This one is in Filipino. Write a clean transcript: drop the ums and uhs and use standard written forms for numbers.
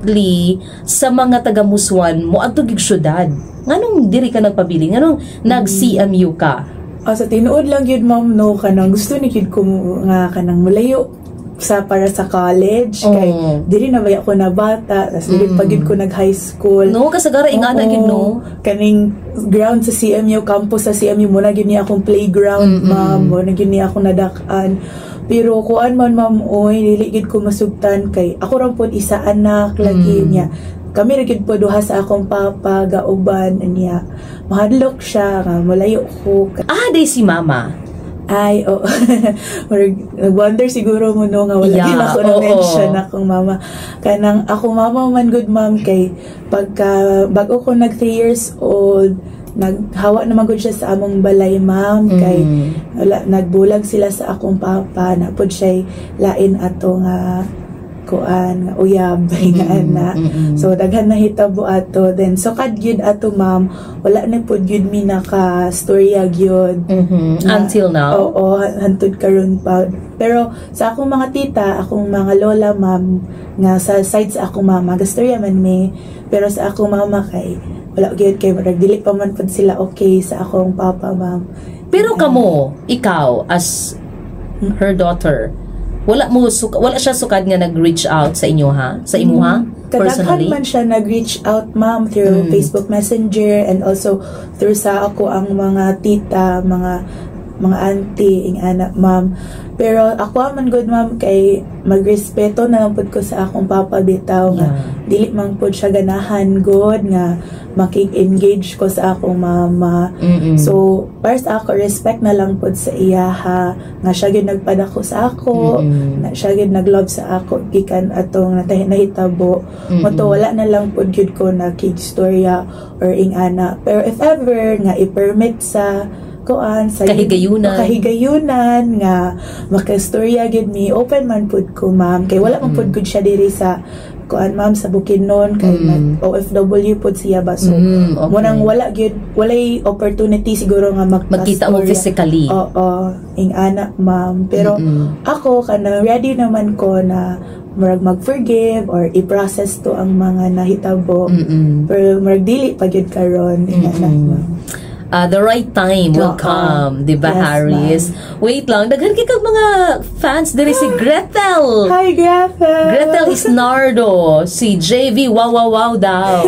directly sa mga taga-Muswan mo adto gig syudad? Nganong diri ka nagpabilin? Nganong nag-CMU ka? Sa tinuod lang yun, ma'am, no, kanang gusto ni kid ko nga kanang mulayo para sa college. Kay dili na ba ako na bata, tas dili pagid ko nag high school. No, kasagara ingana gid no. Kaning ground sa CMU, campus sa CMU mo na gini akong playground, ma'am, mo na gini ako nadak-an. Pero kuan man, ma'am, oy dili gid ko masugtan kay ako ra pod isa anak lagi niya. Kami ra gid po duha sa akong papa gauban niya. Mahadlok siya nga malayo ko. Day si mama. Ay, nag-wonder siguro mo no nga wala din ako na-mention akong mama. Kanang akong mama man good ma'am kay pagka bago ko nag 3 years old, naghawa naman gud siya sa among balay ma'am kay nagbulag sila sa akong papa na pod siya lain ato nga kuan nga uyab nga ana. So daghan na hitabo ato, then so kad gyud ato ma'am wala na pud gyud mi naka storya gyud until now. Oo, hantud karon pa. Pero sa akong mga tita, akong mga lola ma'am nga sa side sa akong mama gastorya man mi, pero sa akong mama kay wala gyud kay murag dili pa man pud sila okay sa akong papa ma'am. Pero kamo, ikaw as her daughter, wala siya sukad nga nag-reach out sa inyo ha? Sa imo ha? Personally? Kadaghan man siya nag-reach out ma'am through Facebook Messenger and also through sa ako ang mga tita, mga auntie, ing anak ma'am. Pero ako man good ma'am kay magrespeto na lang pud ko sa akong papa bitaw nga dili man pud siya ganahan good nga makig-engage ko sa akong mama. So para sa ako respect na lang pud sa iya ha, nga siya gyud nagpadako sa ako, na siya gyud naglove sa ako gikan atong nahitabo. Moto wala na lang pud gyud ko nakig-storya or ing ana. Pero if ever nga i-permit sa kuan sa kahigayunan nga makastorya gid mi, open man pud ko ma'am kay wala man pud gud siya diri sa kuan ma'am sa Bukidnon kay OFW pud siya ba, so munang wala gyud walay opportunity siguro nga magkita mo physically. Oo, ing anak ma'am, pero ako kanang ready naman ko na murag mag-forgive or i-process to ang mga nahitabo, pero murag dili pa gyud karon ing anak ma'am. The right time will come, di ba, yes, Haris? Wait lang, daghan kay mga fans diri si Gretel. Hi, Gretel! Gretel Isnardo, si JV, wow, wow, wow daw.